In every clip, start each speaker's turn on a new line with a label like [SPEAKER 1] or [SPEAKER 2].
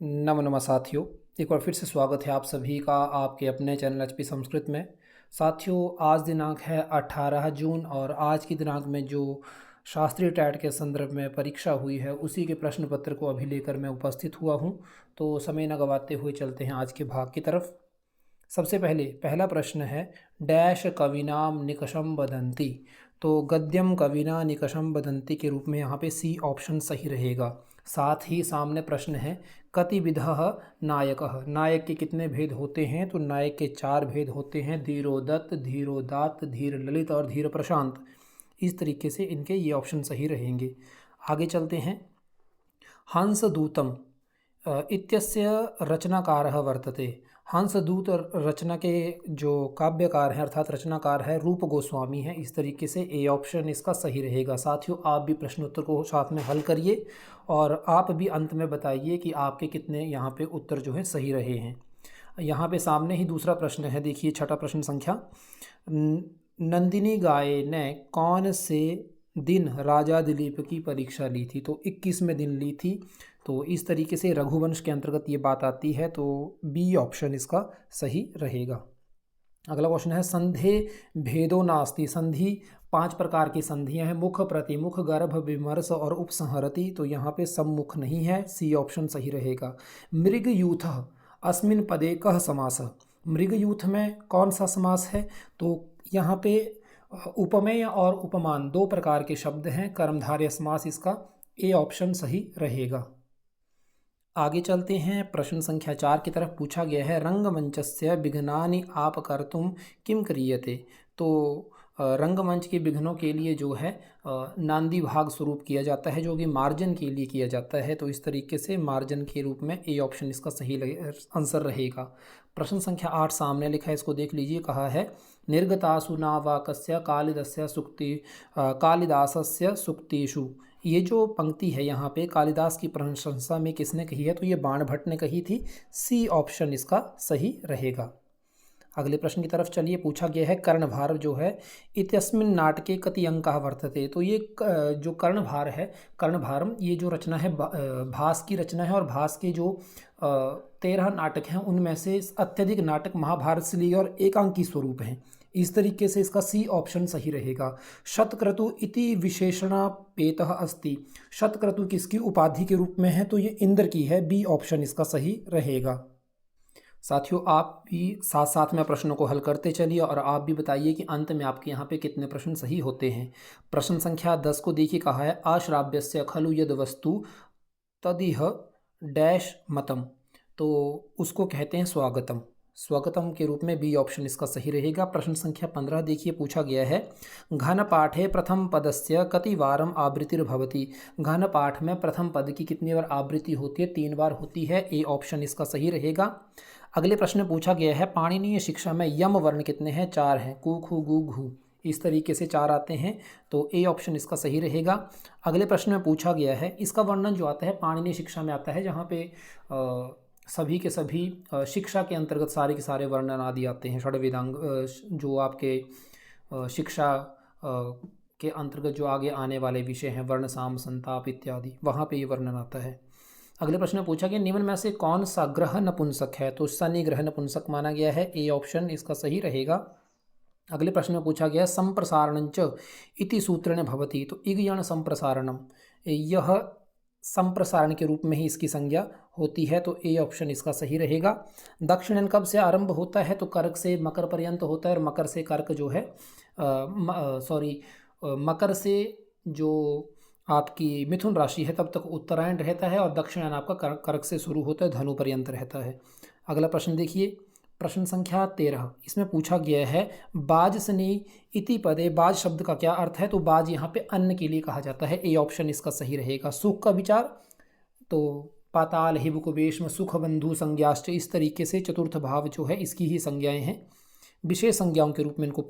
[SPEAKER 1] नमः साथियों, एक बार फिर से स्वागत है आप सभी का आपके अपने चैनल एचपी संस्कृत में। साथियों, आज दिनांक है 18 जून और आज की दिनांक में जो शास्त्रीय टैट के संदर्भ में परीक्षा हुई है उसी के प्रश्न पत्र को अभी लेकर मैं उपस्थित हुआ हूं। तो समय न गवाते हुए चलते हैं आज के भाग की तरफ। सबसे पहले पहला प्रश्न है, डैश कविनाम निकषम वदन्ति। तो गद्यम कविना निकषम वदन्ति के रूप में यहाँ पे सी ऑप्शन सही रहेगा। साथ ही सामने प्रश्न है, कतिविधः नायकः। नायक के कितने भेद होते हैं? तो नायक के 4 भेद होते हैं, धीरोदत्त, धीरोदात्त, धीर ललित और धीर प्रशांत। इस तरीके से इनके ये ऑप्शन सही रहेंगे। आगे चलते हैं। हंसदूतम इत्यस्य रचनाकारः वर्तते। हंसदूत रचना के जो काव्यकार हैं अर्थात रचनाकार है रूप गोस्वामी है। इस तरीके से ए ऑप्शन इसका सही रहेगा। साथियों, आप भी प्रश्नोत्तर को साथ में हल करिए और आप भी अंत में बताइए कि आपके कितने यहाँ पे उत्तर जो है सही रहे हैं। यहाँ पे सामने ही दूसरा प्रश्न है, देखिए छठा प्रश्न संख्या, नंदिनी गाय ने कौन से दिन राजा दिलीप की परीक्षा ली थी? तो 21वें दिन ली थी। तो इस तरीके से रघुवंश के अंतर्गत ये बात आती है, तो बी ऑप्शन इसका सही रहेगा। अगला क्वेश्चन है, संधे भेदो नास्ति। संधि 5 प्रकार की संधियां हैं, मुख, प्रतिमुख, गर्भ, विमर्श और उपसंहरति। तो यहाँ पे सम्मुख नहीं है, सी ऑप्शन सही रहेगा। मृगयूथ अस्मिन पदे कः समासः। मृगयूथ में कौन सा समास है? तो यहाँ पे उपमेय और उपमान 2 प्रकार के शब्द हैं, कर्मधारय समास इसका ए ऑप्शन सही रहेगा। आगे चलते हैं, प्रश्न संख्या 4 की तरफ पूछा गया है, रंगमंचस्य विघ्नानि आपकर्तुं किम क्रियते। तो रंगमंच के विघ्नों के लिए जो है नांदी भाग स्वरूप किया जाता है, जो कि मार्जन के लिए किया जाता है। तो इस तरीके से मार्जन के रूप में ए ऑप्शन इसका सही आंसर रहेगा। प्रश्न संख्या 8 सामने लिखा है, इसको देख लीजिए। कहा है, निर्गतासु नावाकस्य कालिदासस्य सुक्तिषु। ये जो पंक्ति है यहाँ पे कालिदास की प्रशंसा में किसने कही है? तो ये बाणभट्ट ने कही थी। सी ऑप्शन इसका सही रहेगा। अगले प्रश्न की तरफ चलिए। पूछा गया है, कर्णभार जो है इत्यस्मिन् नाटके कति अंकः वर्तते। तो ये जो कर्णभार है, कर्णभारम, ये जो रचना है भास की रचना है और भास के जो 13 नाटक हैं उनमें से अत्यधिक नाटक महाभारत से लिए और एकांकी स्वरूप हैं। इस तरीके से इसका सी ऑप्शन सही रहेगा। शतक्रतु इति विशेषणापेतः अस्ति। शतक्रतु किसकी उपाधि के रूप में है? तो ये इंद्र की है। बी ऑप्शन इसका सही रहेगा। साथियों, आप भी साथ साथ में प्रश्नों को हल करते चलिए और आप भी बताइए कि अंत में आपके यहाँ पे कितने प्रश्न सही होते हैं। प्रश्न संख्या 10 को देखिए। कहा है, अश्राव्यस्य खलु यद वस्तु तदिह डैश मतम। तो उसको कहते हैं स्वागतम। स्वागतम के रूप में बी ऑप्शन इसका सही रहेगा। प्रश्न संख्या 15 देखिए। पूछा गया है, घन पाठे प्रथम पदस्य कतिवारम आवृत्तिर्भवति। घन पाठ में प्रथम पद की कितनी बार आवृत्ति होती है? 3 बार होती है। ए ऑप्शन इसका सही रहेगा। अगले प्रश्न में पूछा गया है, पाणिनीय शिक्षा में यम वर्ण कितने हैं? 4 हैं, कु खु गु घु। इस तरीके से 4 आते हैं। तो ए ऑप्शन इसका सही रहेगा। अगले प्रश्न में पूछा गया है, इसका वर्णन जो आता है पाणिनीय शिक्षा में आता है, जहाँ पे सभी के सभी शिक्षा के अंतर्गत सारे के सारे वर्णन आदि आते हैं। षड वेदांग जो आपके शिक्षा के अंतर्गत जो आगे आने वाले विषय हैं, वर्ण, साम, संताप इत्यादि, वहाँ पे ये वर्णन आता है। अगले प्रश्न में पूछा गया, निम्न में से कौन सा ग्रह नपुंसक है? तो शनि ग्रह नपुंसक माना गया है। ए ऑप्शन इसका सही रहेगा। अगले प्रश्न में पूछा गया, संप्रसारणञ्च इति सूत्रेण भवति। तो इगयण संप्रसारणम, यह संप्रसारण के रूप में ही इसकी संज्ञा होती है। तो ए ऑप्शन इसका सही रहेगा। दक्षिणन कब से आरंभ होता है? तो कर्क से मकर पर्यंत होता है और मकर से कर्क जो है मकर से जो आपकी मिथुन राशि है तब तक उत्तरायण रहता है और दक्षिणायन आपका कर्क से शुरू होता है, धनु पर्यंत रहता है। अगला प्रश्न देखिए, प्रश्न संख्या 13। इसमें पूछा गया है, बाजसनी इति पदे। बाज शब्द का क्या अर्थ है? तो बाज यहाँ पे अन्न के लिए कहा जाता है। ए ऑप्शन इसका सही रहेगा। सुख का विचार, तो पाताल हिबुकुबेश्म सुख बंधु संज्ञाश्च। इस तरीके से चतुर्थ भाव जो है इसकी ही संज्ञाएं हैं, विशेष संज्ञाओं के रूप में इनको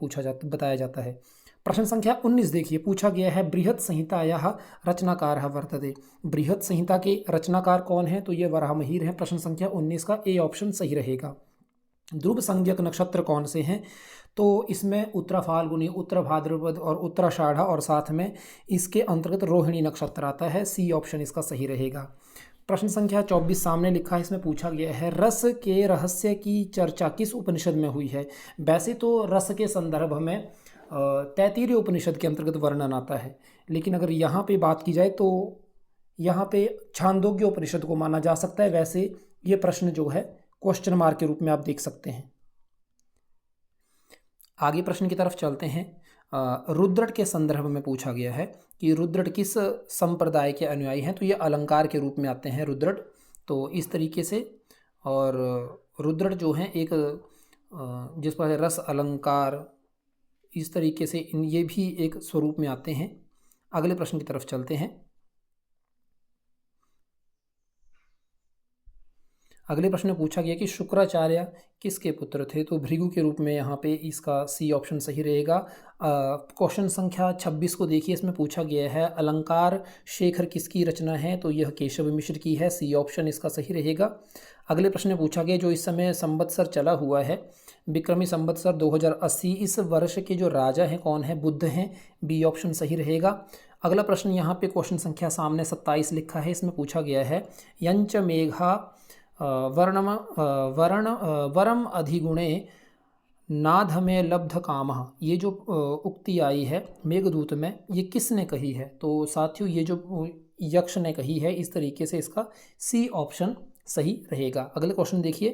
[SPEAKER 1] बताया जाता है। प्रश्न संख्या 19 देखिए। पूछा गया है, बृहत् संहितायाः रचनाकारः वर्तते। बृहत् संहिता के रचनाकार कौन है? तो ये वराहमिहिर हैं। प्रश्न संख्या 19 का ए ऑप्शन सही रहेगा। ध्रुव संज्ञक नक्षत्र कौन से हैं? तो इसमें उत्तरा फाल्गुनी, उत्तरा भाद्रपद और उत्तराषाढ़ा और साथ में इसके अंतर्गत रोहिणी नक्षत्र आता है। सी ऑप्शन इसका सही रहेगा। प्रश्न संख्या 24 सामने लिखा है, इसमें पूछा गया है रस के रहस्य की चर्चा किस उपनिषद में हुई है। वैसे तो रस के संदर्भ में तैत्तिरीय उपनिषद के अंतर्गत वर्णन आता है, लेकिन अगर यहाँ पे बात की जाए तो यहाँ पे छांदोग्य उपनिषद को माना जा सकता है। वैसे ये प्रश्न जो है क्वेश्चन मार्क के रूप में आप देख सकते हैं। आगे प्रश्न की तरफ चलते हैं। रुद्रट के संदर्भ में पूछा गया है कि रुद्रट किस संप्रदाय के अनुयायी हैं, तो ये अलंकार के रूप में आते हैं रुद्रट। तो इस तरीके से, और रुद्रट जो हैं एक जिस पर रस अलंकार, इस तरीके से ये भी एक स्वरूप में आते हैं। अगले प्रश्न की तरफ चलते हैं। अगले प्रश्न में पूछा गया कि शुक्राचार्य किसके पुत्र थे, तो भृगु के रूप में यहाँ पे इसका सी ऑप्शन सही रहेगा। क्वेश्चन संख्या 26 को देखिए, इसमें पूछा गया है अलंकार शेखर किसकी रचना है, तो यह केशव मिश्र की है, सी ऑप्शन इसका सही रहेगा। अगले प्रश्न में पूछा गया जो इस समय संवत्सर चला हुआ है विक्रमी संवत्सर 2080, इस वर्ष के जो राजा हैं कौन है, बुद्ध हैं, बी ऑप्शन सही रहेगा। अगला प्रश्न यहाँ पे क्वेश्चन संख्या सामने 27 लिखा है, इसमें पूछा गया है यंच मेघा वरम अधिगुणे नाध में लब्ध कामः, ये जो उक्ति आई है मेघदूत में, ये किसने कही है, तो साथियों ये जो यक्ष ने कही है। इस तरीके से इसका सी ऑप्शन सही रहेगा। अगले क्वेश्चन देखिए,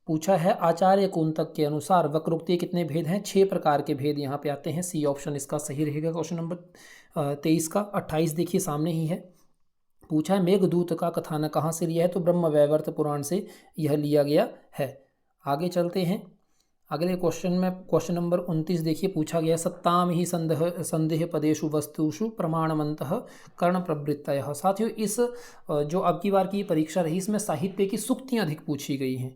[SPEAKER 1] पूछा है आचार्य कुंतक के अनुसार वक्रोक्ति कितने भेद हैं, 6 प्रकार के भेद यहाँ पे आते हैं, सी ऑप्शन इसका सही रहेगा। क्वेश्चन नंबर 23 का 28 देखिए सामने ही है। पूछा है मेघदूत का कथानक कहाँ से लिया है, तो ब्रह्म वैवर्त पुराण से यह लिया गया है। आगे चलते हैं। अगले क्वेश्चन में क्वेश्चन नंबर 29 देखिए, पूछा गया सत्ताम ही संदेह पदेशु वस्तुषु प्रमाणवंतः कर्ण प्रवृत्तयः। साथियों इस जो अब की बार की परीक्षा रही, इसमें साहित्य की सूक्तियाँ अधिक पूछी गई हैं,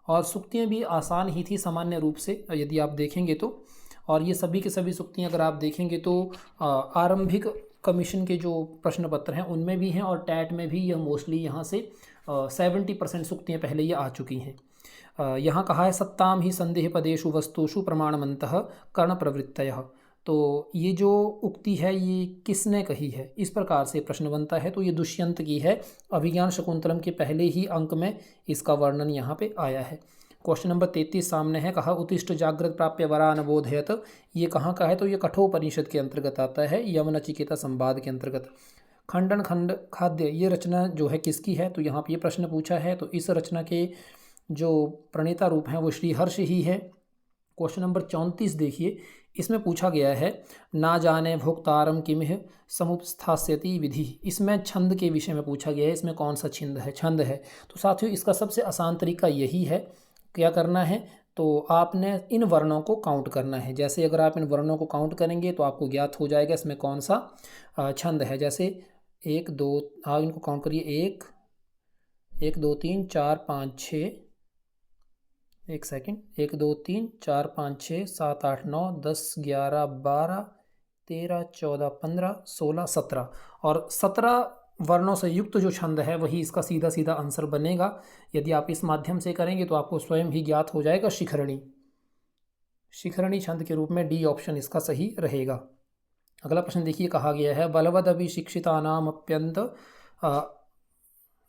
[SPEAKER 1] और सूक्तियाँ भी आसान ही थी सामान्य रूप से यदि आप देखेंगे तो। और ये सभी के सभी सूक्तियाँ अगर आप देखेंगे तो आरंभिक कमीशन के जो प्रश्न पत्र हैं उनमें भी हैं, और टैट में भी यह मोस्टली यहाँ से 70% सूक्तियाँ पहले ये आ चुकी हैं। यहाँ कहा है सत्ताम ही संदेह पदेशु वस्तुषु प्रमाणवंतः कर्ण प्रवृत्तयः, तो ये जो उक्ति है ये किसने कही है, इस प्रकार से प्रश्न बनता है। तो ये दुष्यंत की है, अभिज्ञान शकुंतलम के पहले ही अंक में इसका वर्णन यहाँ पे आया है। क्वेश्चन नंबर 33 सामने है, कहा उत्तिष्ठ जागृत प्राप्य वरान बोधयत, ये कहाँ का है, तो ये कठोपनिषद के अंतर्गत आता है, यम नचिकेता संवाद के अंतर्गत। खंडन खंड खाद्य, ये रचना जो है किसकी है, तो यहाँ पे ये प्रश्न पूछा है, तो इस रचना के जो प्रणेता रूप हैं वो श्रीहर्ष ही है। क्वेश्चन नंबर 34 देखिए, इसमें पूछा गया है ना जाने भोक्तारम किमिह समुपस्थास्यति विधि, इसमें छंद के विषय में पूछा गया है, इसमें कौन सा छंद है। तो साथियों इसका सबसे आसान तरीका यही है, क्या करना है, तो आपने इन वर्णों को काउंट करना है। जैसे अगर आप इन वर्णों को काउंट करेंगे तो आपको ज्ञात हो जाएगा इसमें कौन सा छंद है। जैसे 1 2, हाँ इनको काउंट करिए, 1 2 3 4 5 6, 1 सेकेंड, 1 2 3 4 5 6 7 8 9 10 11 12 13 14 15 16 17, और 17 वर्णों से युक्त जो छंद है वही इसका सीधा सीधा आंसर बनेगा। यदि आप इस माध्यम से करेंगे तो आपको स्वयं ही ज्ञात हो जाएगा शिखरणी छंद के रूप में डी ऑप्शन इसका सही रहेगा। अगला प्रश्न देखिए, कहा गया है बलवद अभिशिक्षितानाम अप्यंत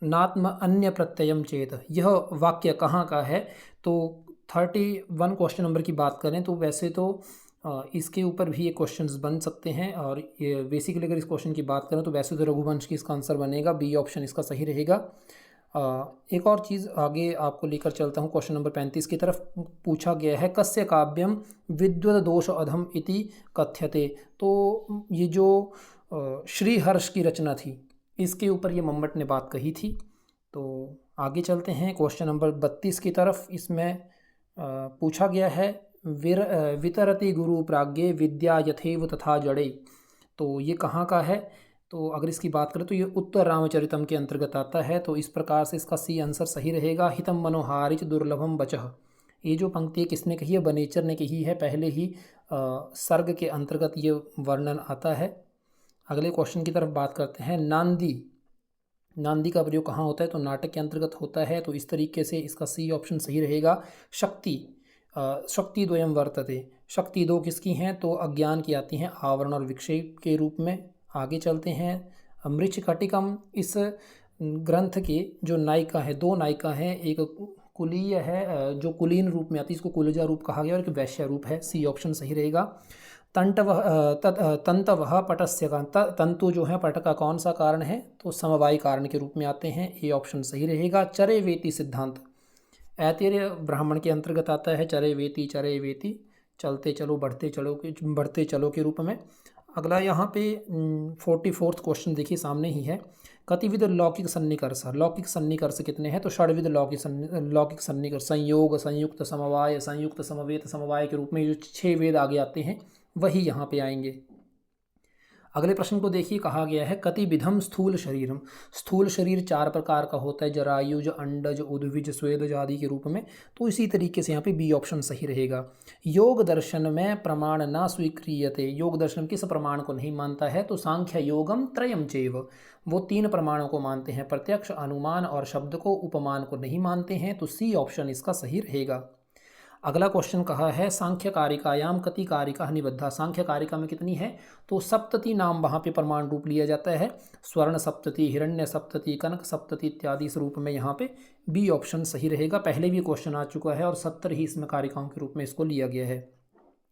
[SPEAKER 1] नात्म अन्य प्रत्ययम चेत, यह वाक्य कहाँ का है, तो 31 क्वेश्चन नंबर की बात करें तो वैसे तो इसके ऊपर भी ये क्वेश्चंस बन सकते हैं, और ये बेसिकली अगर इस क्वेश्चन की बात करें तो वैसे तो रघुवंश की इसका आंसर बनेगा, बी ऑप्शन इसका सही रहेगा। एक और चीज़ आगे आपको लेकर चलता हूँ, क्वेश्चन नंबर 35 की तरफ पूछा गया है कस्य काव्यम विद्वद दोष अधम इति कथ्यते, तो ये जो श्रीहर्ष की रचना थी इसके ऊपर ये मम्मट ने बात कही थी। तो आगे चलते हैं क्वेश्चन नंबर 32 की तरफ, इसमें पूछा गया है वितरति गुरु प्राज्ञे विद्या यथेव तथा जड़े, तो ये कहाँ का है, तो अगर इसकी बात करें तो ये उत्तर रामचरितम के अंतर्गत आता है। तो इस प्रकार से इसका सी आंसर सही रहेगा। हितम मनोहारिच दुर्लभम बचह, ये जो पंक्ति किसने कही है, बनेचर ने कही है, पहले ही सर्ग के अंतर्गत ये वर्णन आता है। अगले क्वेश्चन की तरफ बात करते हैं, नांदी का प्रयोग कहाँ होता है, तो नाटक के अंतर्गत होता है। तो इस तरीके से इसका सी ऑप्शन सही रहेगा। शक्ति द्वयम वर्तते, शक्ति 2 किसकी हैं, तो अज्ञान की आती हैं, आवरण और विक्षेप के रूप में। आगे चलते हैं, मृच्छकटिकम, इस ग्रंथ के जो नायिका है, दो नायिका हैं, एक कुलीय है जो कुलीन रूप में आती है, इसको कुलजा रूप कहा गया, और एक वैश्य रूप है। सी ऑप्शन सही रहेगा। तंतवः पटस्य का तंतु जो है पट का कौन सा कारण है, तो समवायी कारण के रूप में आते हैं। ए ऑप्शन सही रहेगा। चरे वेति सिद्धांत ऐतरेय ब्राह्मण के अंतर्गत आता है। चरे वेति चलते चलो बढ़ते चलो के रूप में। अगला यहाँ पे 44वां क्वेश्चन देखिए सामने ही है। कतिविध लौकिक सन्निकर्ष, लौकिक सन्निकर्ष कितने हैं, तो षड्विध लौकिक सन्निकर्ष, संयोग, संयुक्त समवाय, संयुक्त समवेत समवाय के रूप में जो 6 वेद आगे आते हैं वही यहाँ पे आएंगे। अगले प्रश्न को देखिए, कहा गया है कतिविधम स्थूल शरीरम, स्थूल शरीर 4 प्रकार का होता है, जरायुज, अंडज, उद्भिज, स्वेदज आदि के रूप में। तो इसी तरीके से यहाँ पे बी ऑप्शन सही रहेगा। योग दर्शन में प्रमाण ना स्वीक्रियते, योग दर्शन किस प्रमाण को नहीं मानता है, तो सांख्य योगम त्रयम चैव, वो 3 प्रमाणों को मानते हैं, प्रत्यक्ष, अनुमान और शब्द को, उपमान को नहीं मानते हैं। तो सी ऑप्शन इसका सही रहेगा। अगला क्वेश्चन कहा है सांख्य कारिकायाम कति कारिका निबद्धा, सांख्य कारिका में कितनी है, तो सप्तति नाम वहाँ पे प्रमाण रूप लिया जाता है। स्वर्ण सप्तति, हिरण्य सप्तति, कनक सप्तति इत्यादि इस रूप में यहाँ पे बी ऑप्शन सही रहेगा। पहले भी क्वेश्चन आ चुका है और 70 ही इसमें कारिकाओं के रूप में इसको लिया गया है।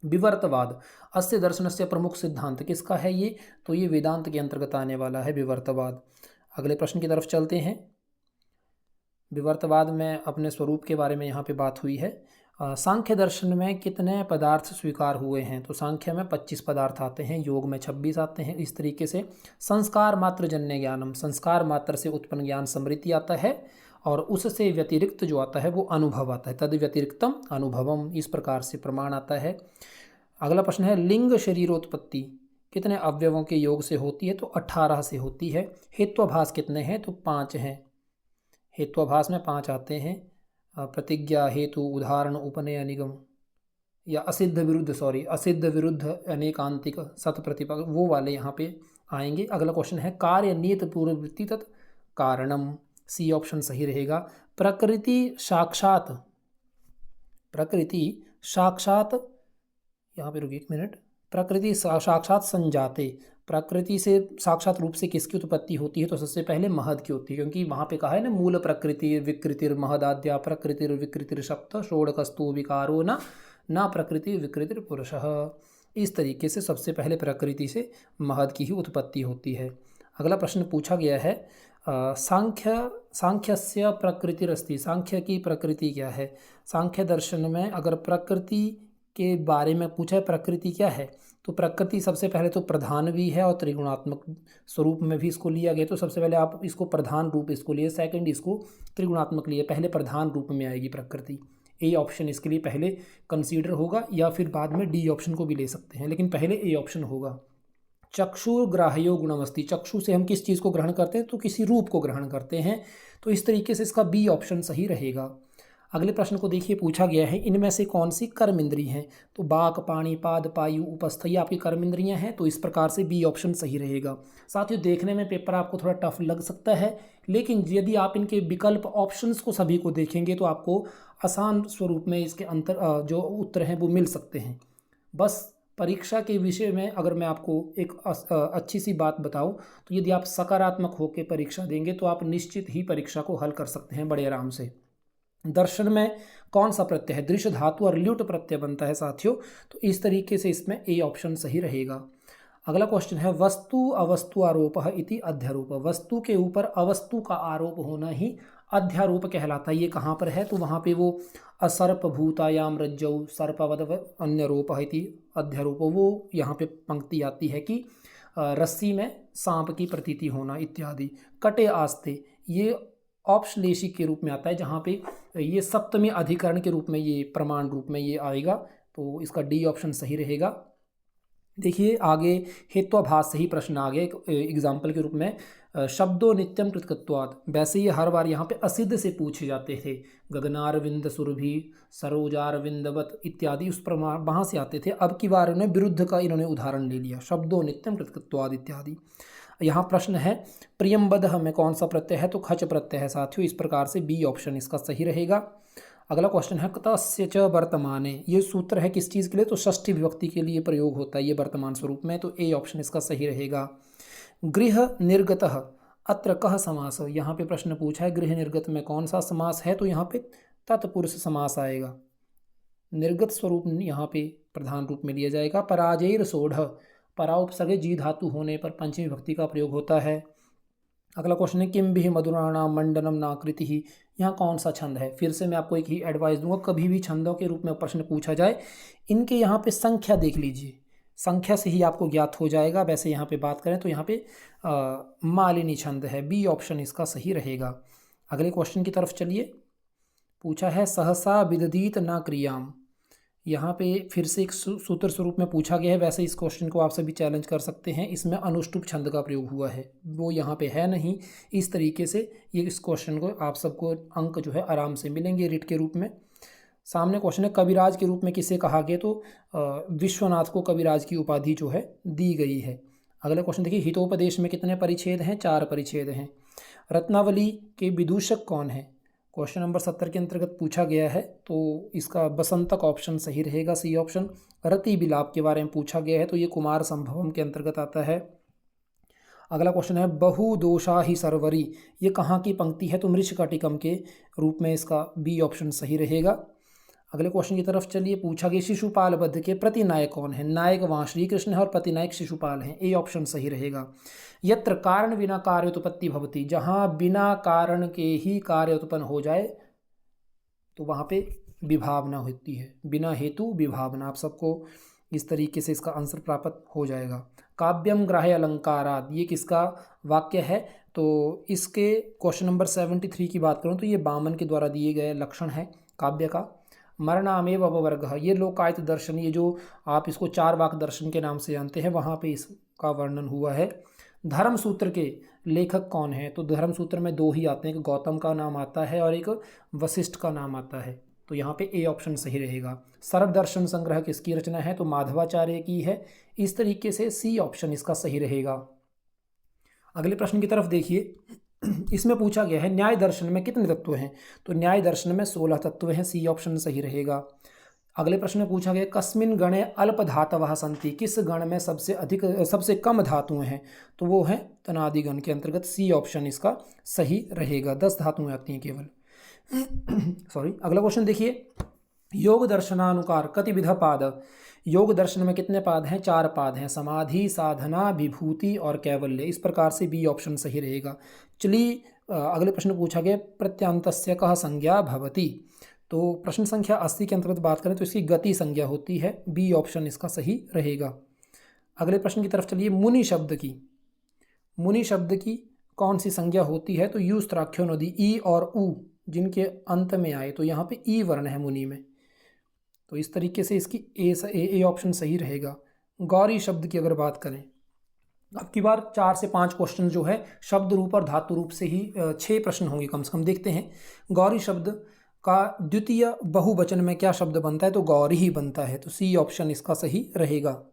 [SPEAKER 1] विवर्तवाद, अस्य दर्शन से प्रमुख सिद्धांत किसका है ये, तो ये वेदांत के अंतर्गत आने वाला है विवर्तवाद। अगले प्रश्न की तरफ चलते हैं। विवर्तवाद में अपने स्वरूप के बारे में यहाँ पे बात हुई है। सांख्य दर्शन में कितने पदार्थ स्वीकार हुए हैं, तो सांख्य में 25 पदार्थ आते हैं, योग में 26 आते हैं। इस तरीके से संस्कार मात्र जन्य ज्ञानम, संस्कार मात्र से उत्पन्न ज्ञान स्मृति आता है, और उससे व्यतिरिक्त जो आता है वो अनुभव आता है, तद व्यतिरिक्तम अनुभवम, इस प्रकार से प्रमाण आता है। अगला प्रश्न है लिंग शरीरोत्पत्ति कितने अवयवों के योग से होती है, तो 18 से होती है। हेत्वाभास कितने हैं, तो 5 हैं। हेत्वाभास में 5 आते हैं, प्रतिज्ञा, हेतु, उदाहरण, उपनय, निगम, या असिद्ध विरुद्ध अनेकांतिक, सत प्रतिपक्ष, वो वाले यहाँ पे आएंगे। अगला क्वेश्चन है कार्य नियत पूर्ववृत्ति तत् कारणम, सी ऑप्शन सही रहेगा। प्रकृति साक्षात, यहाँ पे रुकिए 1 मिनट, प्रकृति साक्षात संजाते, प्रकृति से साक्षात रूप से किसकी उत्पत्ति होती है, तो सबसे पहले महद की होती है, क्योंकि वहाँ पे कहा है ना मूल प्रकृति विकृतिर महदाद्या प्रकृतिर विकृतिर सप्त षोडकस्तु विकारो न प्रकृति विकृतिर पुरुषः। इस तरीके से सबसे पहले प्रकृति से महद की ही उत्पत्ति होती है। अगला प्रश्न पूछा गया है सांख्यस्य प्रकृतिरस्ति, सांख्य की प्रकृति क्या है। सांख्य दर्शन में अगर प्रकृति के बारे में पूछा है प्रकृति क्या है, तो प्रकृति सबसे पहले तो प्रधान भी है और त्रिगुणात्मक स्वरूप में भी इसको लिया गया। तो सबसे पहले आप इसको प्रधान रूप इसको लिए, सेकंड इसको त्रिगुणात्मक लिए, पहले प्रधान रूप में आएगी प्रकृति। ए ऑप्शन इसके लिए पहले कंसीडर होगा, या फिर बाद में डी ऑप्शन को भी ले सकते हैं, लेकिन पहले ए ऑप्शन होगा। चक्षुर्ग्राह्यो गुणमस्ति, चक्षु से हम किस चीज़ को ग्रहण करते हैं, तो किसी रूप को ग्रहण करते हैं। तो इस तरीके से इसका बी ऑप्शन सही रहेगा। अगले प्रश्न को देखिए, पूछा गया है इनमें से कौन सी कर्म इंद्रिय हैं, तो बाक, पाणी, पाद, पायु, उपस्थ, ये आपकी कर्म इंद्रियां हैं। तो इस प्रकार से बी ऑप्शन सही रहेगा। साथियों देखने में पेपर आपको थोड़ा टफ लग सकता है, लेकिन यदि आप इनके विकल्प ऑप्शंस को सभी को देखेंगे तो आपको आसान स्वरूप में इसके जो उत्तर हैं वो मिल सकते हैं। बस परीक्षा के विषय में अगर मैं आपको एक अच्छी सी बात बताऊं, तो यदि आप सकारात्मक होकर परीक्षा देंगे तो आप निश्चित ही परीक्षा को हल कर सकते हैं बड़े आराम से। दर्शन में कौन सा प्रत्यय है, दृश्य धातु और ल्युट प्रत्यय बनता है साथियों। तो इस तरीके से इसमें ए ऑप्शन सही रहेगा। अगला क्वेश्चन है वस्तु अवस्तु आरोप इति अध्यारोप, वस्तु के ऊपर अवस्तु का आरोप होना ही अध्यारोप कहलाता है। ये कहाँ पर है, तो वहाँ पे वो असर्प भूतायाम रज्जौ सर्पवद अन्यरोप इति अध्यारोप, वो यहाँ पे पंक्ति आती है कि रस्सी में सांप की प्रतीति होना इत्यादि। कटे आस्ते, ये औपश्लेषिक के रूप में आता है, जहाँ पे ये सप्तमी अधिकरण के रूप में ये प्रमाण रूप में ये आएगा। तो इसका डी ऑप्शन सही रहेगा। देखिए आगे हेत्वाभास से ही प्रश्न आ गया एग्जाम्पल के रूप में, शब्दों नित्यम कृतकत्वाद, वैसे ये हर बार यहाँ पे असिद्ध से पूछे जाते थे, गगनारविंद सुरभि सरोजारविंदवत इत्यादि उस प्रमाण वहाँ से आते थे। अब की बार उन्हें विरुद्ध का इन्होंने उदाहरण ले लिया, शब्दों नित्यम कृतकत्वाद इत्यादि। यहाँ प्रश्न है प्रियम्बद में कौन सा प्रत्यय है, तो खच प्रत्यय है साथियों। इस प्रकार से बी ऑप्शन इसका सही रहेगा। अगला क्वेश्चन है तस्य च वर्तमाने, ये सूत्र है किस चीज़ के लिए, तो षष्ठी विभक्ति के लिए प्रयोग होता है ये वर्तमान स्वरूप में। तो ए ऑप्शन इसका सही रहेगा। गृह निर्गतः अत्र कह समास, यहाँ पे प्रश्न पूछा है गृह निर्गत में कौन सा समास है, तो यहाँ पे तत्पुरुष समास आएगा। निर्गत स्वरूप यहाँ पे प्रधान रूप में लिया जाएगा। पराजैर सोढ़, परा उपसर्ग जी धातु होने पर पंचमी विभक्ति का प्रयोग होता है। अगला क्वेश्चन है किम भी मधुराणाम मंडनम नाकृति ही, यहाँ कौन सा छंद है। फिर से मैं आपको एक ही एडवाइस दूंगा, कभी भी छंदों के रूप में प्रश्न पूछा जाए इनके यहाँ पे संख्या देख लीजिए, संख्या से ही आपको ज्ञात हो जाएगा। वैसे यहाँ पे बात करें तो यहाँ पे मालिनी छंद है, बी ऑप्शन इसका सही रहेगा। अगले क्वेश्चन की तरफ चलिए। पूछा है सहसा विदधीत न क्रियाम, यहाँ पे फिर से एक सूत्र स्वरूप में पूछा गया है। वैसे इस क्वेश्चन को आप सभी चैलेंज कर सकते हैं, इसमें अनुष्टुप छंद का प्रयोग हुआ है, वो यहाँ पे है नहीं। इस तरीके से ये इस क्वेश्चन को आप सबको अंक जो है आराम से मिलेंगे रिट के रूप में। सामने क्वेश्चन है कविराज के रूप में किसे कहा गया, तो विश्वनाथ को कविराज की उपाधि जो है दी गई है। अगला क्वेश्चन देखिए हितोपदेश में कितने परिच्छेद हैं, 4 परिच्छेद हैं। रत्नावली के विदूषक कौन है, क्वेश्चन नंबर 70 के अंतर्गत पूछा गया है, तो इसका बसंतक ऑप्शन सही रहेगा, सी ऑप्शन। रति विलाप के बारे में पूछा गया है, तो ये कुमार संभवम के अंतर्गत आता है। अगला क्वेश्चन है बहुदोषा ही सरवरी, ये कहाँ की पंक्ति है, तो मृच्छकटिकम के रूप में इसका बी ऑप्शन सही रहेगा। अगले क्वेश्चन की तरफ चलिए। पूछा गया शिशुपाल वध के प्रतिनायक कौन है, नायक वहाँ श्री कृष्ण है और प्रतिनायक शिशुपाल हैं, ए ऑप्शन सही रहेगा। यत्र कारण बिना कार्य उत्पत्ति भवती, जहाँ बिना कारण के ही कार्य उत्पन्न हो जाए तो वहाँ पे विभावना होती है, बिना हेतु विभावना। आप सबको इस तरीके से इसका आंसर प्राप्त हो जाएगा। काव्यम ग्राह्य अलंकाराद, ये किसका वाक्य है, तो इसके क्वेश्चन नंबर 73 की बात करूँ तो ये वामन के द्वारा दिए गए लक्षण है काव्य का। मरणामेव अपवर्ग, ये लोकायत दर्शन, ये जो आप इसको 4 वाक दर्शन के नाम से जानते हैं, वहाँ पे इसका वर्णन हुआ है। धर्म सूत्र के लेखक कौन है, तो धर्म सूत्र में 2 ही आते हैं, एक गौतम का नाम आता है और एक वशिष्ठ का नाम आता है, तो यहाँ पे ए ऑप्शन सही रहेगा। सर्वदर्शन संग्रह किसकी रचना है, तो माधवाचार्य की है। इस तरीके से सी ऑप्शन इसका सही रहेगा। अगले प्रश्न की तरफ देखिए। इसमें पूछा गया है न्याय दर्शन में कितने तत्व हैं, तो न्याय दर्शन में 16 तत्व हैं, सी ऑप्शन सही रहेगा। अगले प्रश्न में पूछा गया कस्मिन गणे अल्प धातवः सन्ति, किस गण में सबसे कम धातुएं हैं, तो वो है तनादि गण के अंतर्गत, सी ऑप्शन इसका सही रहेगा। 10 धातुएं आती हैं केवल। सॉरी। अगला क्वेश्चन देखिए। योग दर्शनानुकार कतिविध पाद, योग दर्शन में कितने पाद हैं, 4 पाद हैं, समाधि, साधना, विभूति और कैवल्य। इस प्रकार से बी ऑप्शन सही रहेगा। चलिए अगले प्रश्न पूछा गया प्रत्यंतस्य कः संज्ञा भवति, तो प्रश्न संख्या 80 के अंतर्गत बात करें तो इसकी गति संज्ञा होती है, बी ऑप्शन इसका सही रहेगा। अगले प्रश्न की तरफ चलिए। मुनि शब्द की कौन सी संज्ञा होती है, तो यू स्त्राख्यो नदी, ई और उ जिनके अंत में आए, तो यहाँ पे ई वर्ण है मुनि में, तो इस तरीके से इसकी ए ऑप्शन सही रहेगा। गौरी शब्द की अगर बात करें, अब की बार 4 से 5 क्वेश्चन जो है शब्द रूप और धातु रूप से ही 6 प्रश्न होंगे कम से कम। देखते हैं गौरी शब्द का द्वितीय बहुवचन में क्या शब्द बनता है, तो गौरी ही बनता है, तो सी ऑप्शन इसका सही रहेगा।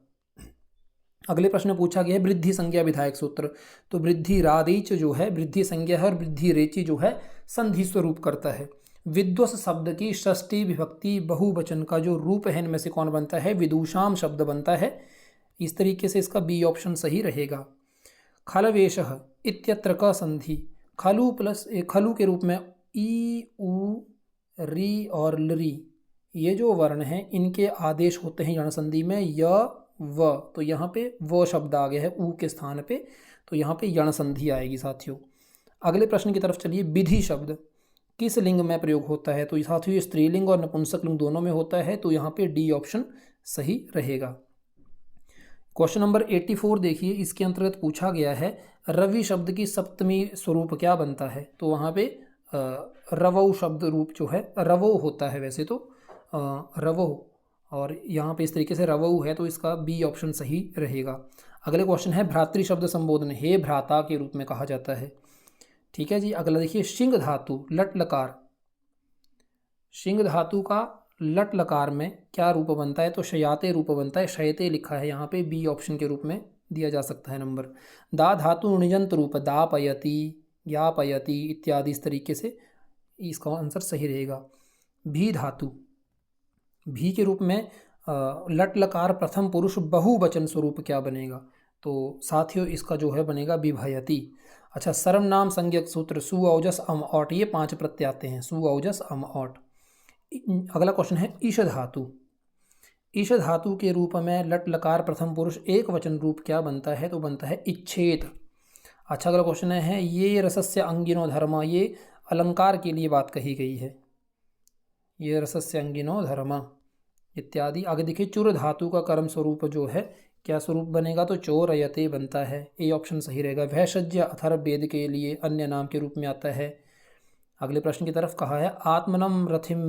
[SPEAKER 1] अगले प्रश्न पूछा गया है वृद्धि संज्ञा विधायक सूत्र, तो वृद्धि रादेच जो है वृद्धि संज्ञा है और वृद्धि रेचि जो है संधि स्वरूप करता है। विद्वस शब्द की षष्ठी विभक्ति बहुवचन का जो रूप है इनमें से कौन बनता है, विदुषाम शब्द बनता है, इस तरीके से इसका बी ऑप्शन सही रहेगा। खलवेशः इत्यत्र का संधि, खलु प्लस खलु के रूप में ई उ री और लरी, ये जो वर्ण हैं इनके आदेश होते हैं यण संधि में य व, तो यहाँ पे वो शब्द आ गया है ऊ के स्थान पे, तो यहाँ पे यण संधि आएगी साथियों। अगले प्रश्न की तरफ चलिए। विधि शब्द किस लिंग में प्रयोग होता है, तो साथियों ये स्त्रीलिंग और नपुंसक लिंग दोनों में होता है, तो यहाँ पे डी ऑप्शन सही रहेगा। क्वेश्चन नंबर 84 देखिए, इसके अंतर्गत पूछा गया है रवि शब्द की सप्तमी स्वरूप क्या बनता है, तो वहाँ पे रवौ शब्द रूप जो है रवो होता है, वैसे तो रवो, और यहाँ पे इस तरीके से रवौ है, तो इसका बी ऑप्शन सही रहेगा। अगले क्वेश्चन है भ्रातृ शब्द संबोधन, हे भ्राता के रूप में कहा जाता है, ठीक है जी। अगला देखिए शिंग धातु लट लकार, शिंग धातु का लट लकार में क्या रूप बनता है, तो शयाते रूप बनता है, शयते लिखा है यहाँ पे, बी ऑप्शन के रूप में दिया जा सकता है नंबर। दा धातु निजंत रूप, दा पयति, या पयति इत्यादि, इस तरीके से इसका आंसर सही रहेगा। भी धातु, भी के रूप में लट लकार प्रथम पुरुष बहुवचन स्वरूप क्या बनेगा, तो साथियों इसका जो है बनेगा विभयति। अच्छा, सर्वनाम संज्ञक सूत्र सु औजस अम औट, ये 5 प्रत्यय आते हैं, सु औजस अम औट। अगला क्वेश्चन है ईश धातु। ईश धातु के रूप में लट लकार प्रथम पुरुष एक वचन रूप क्या बनता है? तो बनता है इच्छेद। अच्छा, अगला क्वेश्चन है ये रसस्य अंगिनो धर्म, ये अलंकार के लिए बात कही गई है, ये रसस्य अंगिनो धर्म इत्यादि। आगे देखिए, चुर धातु का कर्म स्वरूप जो है क्या स्वरूप बनेगा? तो चोरयते बनता है, ए ऑप्शन सही रहेगा। भैषज्य अथर्व वेद के लिए अन्य नाम के रूप में आता है। अगले प्रश्न की तरफ कहा है आत्मनम रथिम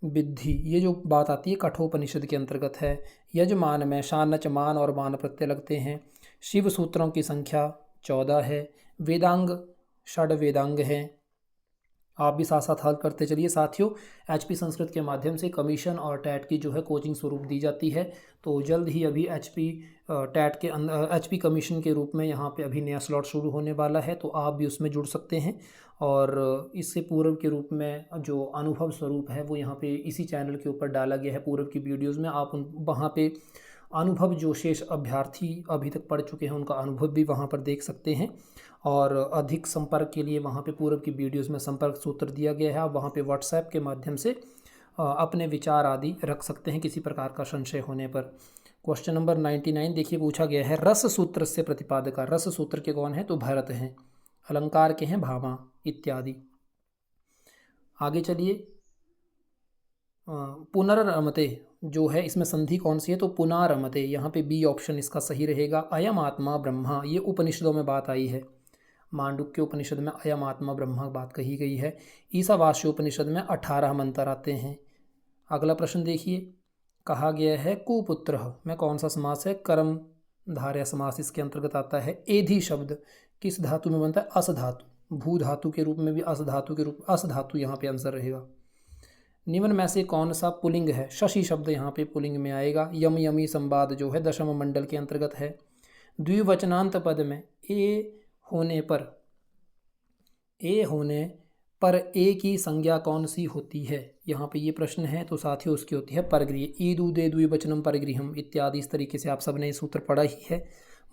[SPEAKER 1] विद्धि, ये जो बात आती है कठोपनिषद के अंतर्गत है। यजमान में शान च मान और मान प्रत्यय लगते हैं। शिव सूत्रों की संख्या 14 है। वेदांग षड वेदांग हैं। आप भी साथ साथ हल करते चलिए साथियों। एचपी संस्कृत के माध्यम से कमीशन और टैट की जो है कोचिंग स्वरूप दी जाती है, तो जल्द ही अभी एचपी टैट के एचपी कमीशन के रूप में यहाँ पे अभी नया स्लॉट शुरू होने वाला है, तो आप भी उसमें जुड़ सकते हैं। और इससे पूर्व के रूप में जो अनुभव स्वरूप है वो यहाँ पे इसी चैनल के ऊपर डाला गया है पूर्व की वीडियोज़ में। आप वहाँ पे अनुभव जो शेष अभ्यर्थी अभी तक पढ़ चुके हैं उनका अनुभव भी वहाँ पर देख सकते हैं। और अधिक संपर्क के लिए वहाँ पे पूर्व की वीडियोस में संपर्क सूत्र दिया गया है, आप वहाँ पे व्हाट्सएप के माध्यम से अपने विचार आदि रख सकते हैं किसी प्रकार का संशय होने पर। क्वेश्चन नंबर 99 देखिए, पूछा गया है रस सूत्र से प्रतिपादका। रस सूत्र के कौन है? तो भरत हैं। अलंकार के हैं भामा इत्यादि। आगे चलिए, पुनररमते जो है इसमें संधि कौन सी है? तो पुनारमते, यहाँ पे बी ऑप्शन इसका सही रहेगा। अयम आत्मा ब्रह्मा, ये उपनिषदों में बात आई है। मांडुक्य उपनिषद में अयम आत्मा ब्रह्मा बात कही गई है। ईशावास्य उपनिषद में 18 मंत्र आते हैं। अगला प्रश्न देखिए, कहा गया है कुपुत्र में कौन सा समास है? कर्म धारय समास इसके अंतर्गत आता है। एधि शब्द किस धातु में बनता है? अस धातु। भू धातु के रूप में भी अस धातु के रूप, अस धातु यहाँ पे आंसर रहेगा। निम्न में से कौन सा पुलिंग है? शशि शब्द यहाँ पे पुलिंग में आएगा। यम यमी संवाद जो है दशम मंडल के अंतर्गत है। द्विवचनांत पद में होने पर ए की संज्ञा कौन सी होती है? यहाँ पे ये प्रश्न है, तो साथियों उसकी होती है परगृह। ईदुदे द्विवचनम परगृहम इत्यादि। इस तरीके से आप सबने ये सूत्र पढ़ा ही है।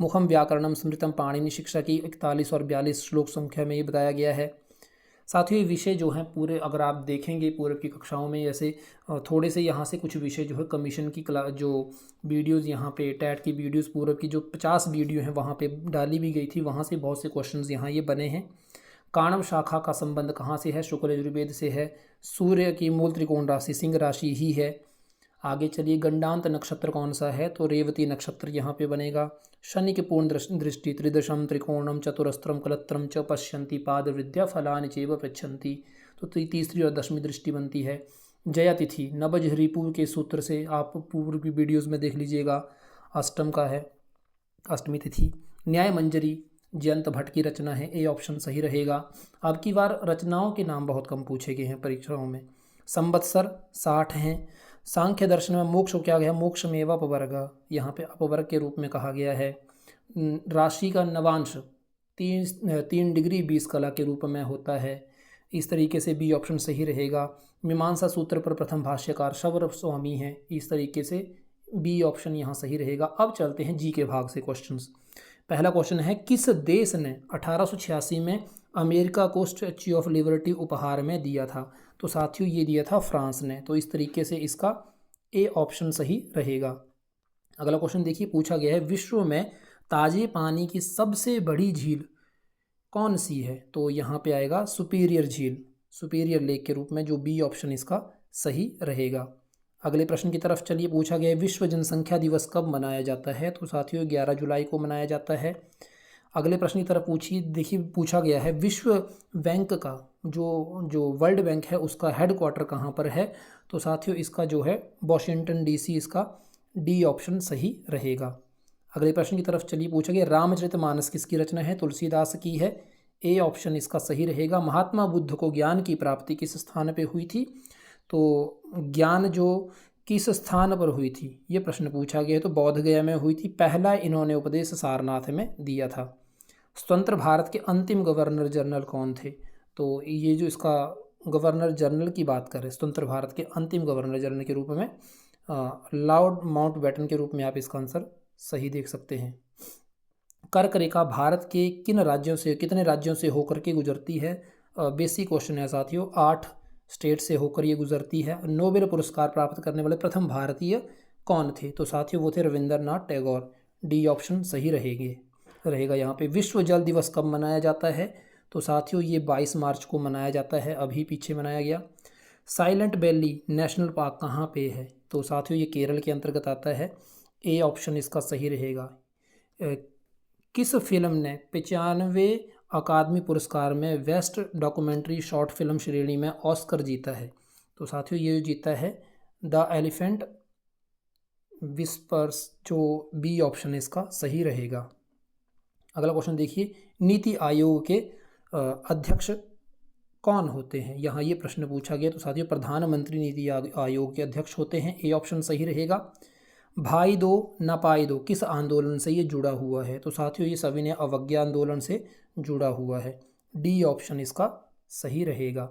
[SPEAKER 1] मुखम व्याकरणम स्मृतम पाणिनि शिक्षा की 41 और 42 श्लोक संख्या में ये बताया गया है। साथियों ये विषय जो हैं पूरे अगर आप देखेंगे पूर्व की कक्षाओं में, ऐसे थोड़े से यहाँ से कुछ विषय जो है कमीशन की जो वीडियोस यहाँ पे टैट की वीडियोस पूर्व की जो 50 वीडियो हैं वहाँ पे डाली भी गई थी, वहाँ से बहुत से क्वेश्चंस यहाँ ये बने हैं। काणव शाखा का संबंध कहाँ से है? शुक्ल यजुर्वेद से है। सूर्य की मूल त्रिकोण राशि सिंह राशि ही है। आगे चलिए, गंडांत नक्षत्र कौन सा है? तो रेवती नक्षत्र यहाँ पे बनेगा। शनि की पूर्ण दृष्टि त्रिदशम त्रिकोणम चतुरस्त्रम कलत्रम च पश्यन्ति पाद विद्या फलानि चैव पृच्छन्ति, तो तीसरी और 10वीं दृष्टि बनती है। जया तिथि नभज रिपु के सूत्र से आप पूर्व की वीडियोस में देख लीजिएगा, अष्टम का है, अष्टमी तिथि। न्याय मंजरी जयंत भट्ट की रचना है, ए ऑप्शन सही रहेगा। अब की बार रचनाओं के नाम बहुत कम पूछे गए हैं परीक्षाओं में। संवत्सर 60 हैं। सांख्य दर्शन में मोक्ष को क्या गया? मोक्ष में व अपवर्ग, यहाँ पे अपवर्ग के रूप में कहा गया है। राशि का नवांश 3 डिग्री 20 कला के रूप में होता है। इस तरीके से बी ऑप्शन सही रहेगा। मीमांसा सूत्र पर प्रथम भाष्यकार शवर स्वामी हैं, इस तरीके से बी ऑप्शन यहाँ सही रहेगा। अब चलते हैं जी के भाग से क्वेश्चंस। पहला क्वेश्चन है किस देश ने 1886 में अमेरिका को स्टैच्यू ऑफ लिबर्टी उपहार में दिया था? तो साथियों ये दिया था फ्रांस ने, तो इस तरीके से इसका ए ऑप्शन सही रहेगा। अगला क्वेश्चन देखिए, पूछा गया है विश्व में ताजे पानी की सबसे बड़ी झील कौन सी है? तो यहाँ पे आएगा सुपीरियर झील, सुपीरियर लेक के रूप में, जो बी ऑप्शन इसका सही रहेगा। अगले प्रश्न की तरफ चलिए, पूछा गया है विश्व जनसंख्या दिवस कब मनाया जाता है? तो साथियों 11 जुलाई को मनाया जाता है। अगले प्रश्न की तरफ देखिए, पूछा गया है विश्व बैंक का जो वर्ल्ड बैंक है उसका हेडक्वार्टर कहाँ पर है? तो साथियों इसका जो है वॉशिंगटन डीसी, इसका डी ऑप्शन सही रहेगा। अगले प्रश्न की तरफ चलिए, पूछा गया रामचरितमानस किसकी रचना है? तुलसीदास की है, ए ऑप्शन इसका सही रहेगा। महात्मा बुद्ध को ज्ञान की प्राप्ति किस स्थान पे हुई थी? तो ज्ञान जो किस स्थान पर हुई थी ये प्रश्न पूछा गया है, तो बौद्ध गया में हुई थी। पहला इन्होंने उपदेश सारनाथ में दिया था। स्वतंत्र भारत के अंतिम गवर्नर जनरल कौन थे? तो ये जो इसका गवर्नर जनरल की बात करें, स्वतंत्र भारत के अंतिम गवर्नर जनरल के रूप में लॉर्ड माउंटबेटन के रूप में आप इसका आंसर सही देख सकते हैं। कर्क रेखा भारत के कितने राज्यों से होकर के गुजरती है? बेसिक क्वेश्चन है साथियों। 8 स्टेट से होकर ये गुजरती है। नोबेल पुरस्कार प्राप्त करने वाले प्रथम भारतीय कौन थे? तो साथियों वो थे रविंद्रनाथ टैगोर। डी ऑप्शन सही रहेगा यहाँ पे। विश्व जल दिवस कब मनाया जाता है? तो साथियों ये 22 मार्च को मनाया जाता है, अभी पीछे मनाया गया। साइलेंट वैली नेशनल पार्क कहाँ पे है? तो साथियों ये केरल के अंतर्गत आता है। ए ऑप्शन इसका सही रहेगा। किस फिल्म ने 95वें अकादमी पुरस्कार में बेस्ट डॉक्यूमेंट्री शॉर्ट फिल्म श्रेणी में ऑस्कर जीता है? तो साथियों ये जीता है द एलिफेंट विस्पर्स, जो बी ऑप्शन इसका सही रहेगा। अगला क्वेश्चन देखिए, नीति आयोग के अध्यक्ष कौन होते हैं? यहाँ ये प्रश्न पूछा गया। तो साथियों प्रधानमंत्री नीति आयोग के अध्यक्ष होते हैं। ए ऑप्शन सही रहेगा। भाई दो ना पाई दो किस आंदोलन से ये जुड़ा हुआ है? तो साथियों ये सविनय अवज्ञा आंदोलन से जुड़ा हुआ है। डी ऑप्शन इसका सही रहेगा।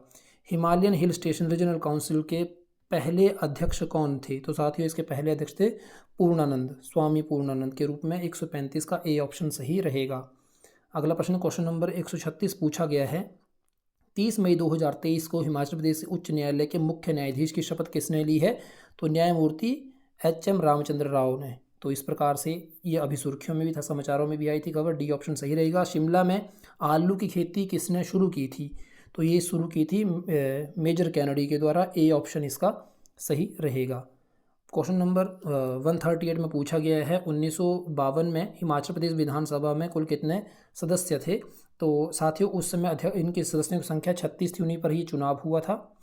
[SPEAKER 1] Himalayan hill station regional council के पहले अध्यक्ष कौन थे? तो साथियों इसके पहले अध्यक्ष थे पूर्णानंद, स्वामी पूर्णानंद के रूप में। 135 का ए ऑप्शन सही रहेगा। अगला प्रश्न क्वेश्चन नंबर 136 पूछा गया है, 30 मई 2023 को हिमाचल प्रदेश उच्च न्यायालय के मुख्य न्यायाधीश की शपथ किसने ली है? तो न्यायमूर्ति एच.एम. रामचंद्र राव ने। तो इस प्रकार से ये अभी सुर्खियों में भी था, समाचारों में भी आई थी खबर। डी ऑप्शन सही रहेगा। शिमला में आलू की खेती किसने शुरू की थी? तो ये शुरू की थी मेजर कैनेडी के द्वारा। ए ऑप्शन इसका सही रहेगा। क्वेश्चन नंबर 138 में पूछा गया है, 1952 में हिमाचल प्रदेश विधानसभा में कुल कितने सदस्य थे? तो साथियों उस समय इनके सदस्यों की संख्या 36 थी, उन्हीं पर ही चुनाव हुआ था।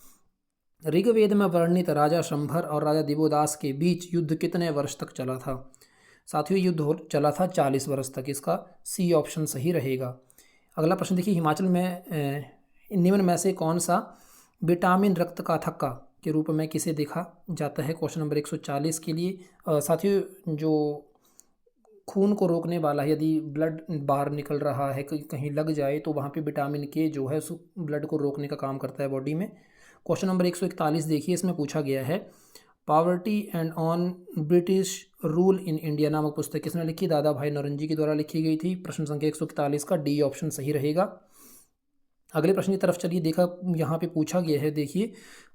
[SPEAKER 1] ऋग्वेद में वर्णित राजा शंभर और राजा दिवोदास के बीच युद्ध कितने वर्ष तक चला था? साथियों युद्ध चला था 40 वर्ष तक। इसका सी ऑप्शन सही रहेगा। अगला प्रश्न देखिए, हिमाचल में निम्न में से कौन सा विटामिन रक्त का थक्का के रूप में किसे देखा जाता है? क्वेश्चन नंबर 140 के लिए साथियों जो खून को रोकने वाला है, यदि ब्लड बाहर निकल रहा है कहीं लग जाए तो वहाँ पे विटामिन के जो है उस ब्लड को रोकने का काम करता है बॉडी में। क्वेश्चन नंबर 141 देखिए, इसमें पूछा गया है, poverty and on British rule in India नामक पुस्तक किसने लिखी? दादा भाई नौरोजी के द्वारा लिखी गई थी। प्रश्न संख्या 141 का डी ऑप्शन सही रहेगा। अगले प्रश्न की तरफ चलिए। देखा यहाँ पे पूछा गया है, देखिए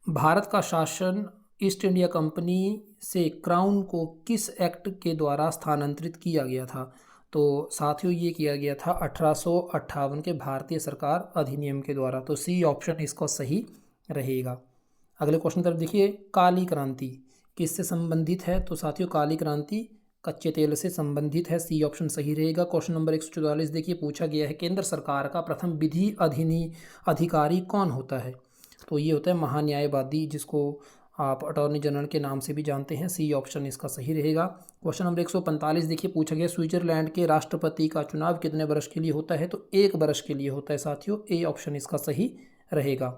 [SPEAKER 1] भारत का शासन ईस्ट इंडिया कंपनी से क्राउन को किस एक्ट के द्वारा स्थानांतरित किया गया था? तो साथियों ये किया गया था 1858 के भारतीय सरकार अधिनियम के द्वारा। तो सी ऑप्शन इसका सही रहेगा। अगले क्वेश्चन तरफ देखिए, काली क्रांति किससे संबंधित है? तो साथियों काली क्रांति कच्चे तेल से संबंधित है। सी ऑप्शन सही रहेगा। क्वेश्चन नंबर 144 देखिए, पूछा गया है, केंद्र सरकार का प्रथम विधि अधिकारी कौन होता है? तो ये होता है महान्यायवादी, जिसको आप अटॉर्नी जनरल के नाम से भी जानते हैं। सी ऑप्शन इसका सही रहेगा। क्वेश्चन नंबर 145 देखिए, पूछा गया स्विट्जरलैंड के राष्ट्रपति का चुनाव कितने वर्ष के लिए होता है? तो 1 वर्ष के लिए होता है साथियों। ए ऑप्शन इसका सही रहेगा।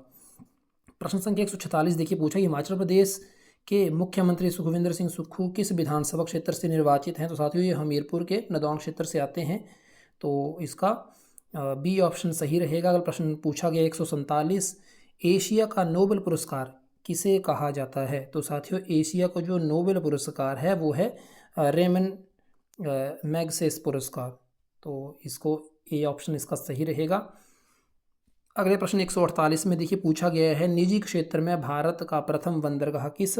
[SPEAKER 1] प्रश्न संख्या 146 देखिए, पूछा हिमाचल प्रदेश के मुख्यमंत्री सुखविंदर सिंह सुक्खू किस विधानसभा क्षेत्र से निर्वाचित हैं? तो साथियों ये हमीरपुर के नदौन क्षेत्र से आते हैं। तो इसका बी ऑप्शन सही रहेगा। अगर प्रश्न पूछा गया 147, एशिया का नोबेल पुरस्कार किसे कहा जाता है? तो साथियों एशिया को जो नोबेल पुरस्कार है वो है रेमन मैग्सेस पुरस्कार। तो इसको ए ऑप्शन इसका सही रहेगा। अगले प्रश्न 148 में देखिए, पूछा गया है, निजी क्षेत्र में भारत का प्रथम बंदरगाह किस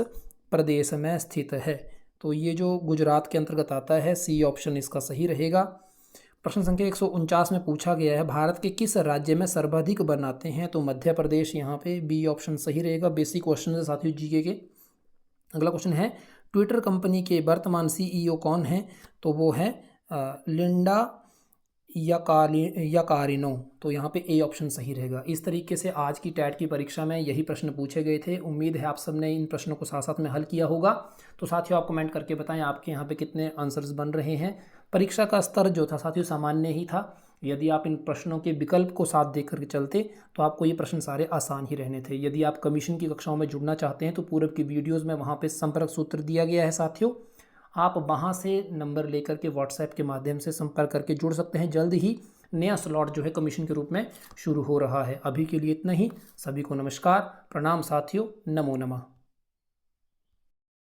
[SPEAKER 1] प्रदेश में स्थित है? तो ये जो गुजरात के अंतर्गत आता है। सी ऑप्शन इसका सही रहेगा। प्रश्न संख्या 149 में पूछा गया है, भारत के किस राज्य में सर्वाधिक वन आते हैं? तो मध्य प्रदेश। यहाँ पे बी ऑप्शन सही रहेगा। बेसिक क्वेश्चन है साथियों जीके के। अगला क्वेश्चन है, ट्विटर कंपनी के वर्तमान सीईओ कौन है? तो वो है लिंडा याकारिनो। तो यहाँ पे ए ऑप्शन सही रहेगा। इस तरीके से आज की टैट की परीक्षा में यही प्रश्न पूछे गए थे। उम्मीद है आप सबने इन प्रश्नों को साथ साथ में हल किया होगा। तो साथियों आप कमेंट करके बताएं आपके यहाँ पे कितने आंसर्स बन रहे हैं। परीक्षा का स्तर जो था साथियों सामान्य ही था। यदि आप इन प्रश्नों के विकल्प को साथ देख करके चलते तो आपको ये प्रश्न सारे आसान ही रहने थे। यदि आप कमीशन की कक्षाओं में जुड़ना चाहते हैं तो पूर्व की वीडियोज़ में वहाँ पर संपर्क सूत्र दिया गया है साथियों, आप वहाँ से नंबर लेकर के व्हाट्सएप के माध्यम से संपर्क करके जुड़ सकते हैं। जल्द ही नया स्लॉट जो है कमीशन के रूप में शुरू हो रहा है। अभी के लिए इतना ही। सभी को नमस्कार, प्रणाम साथियों, नमो नमः।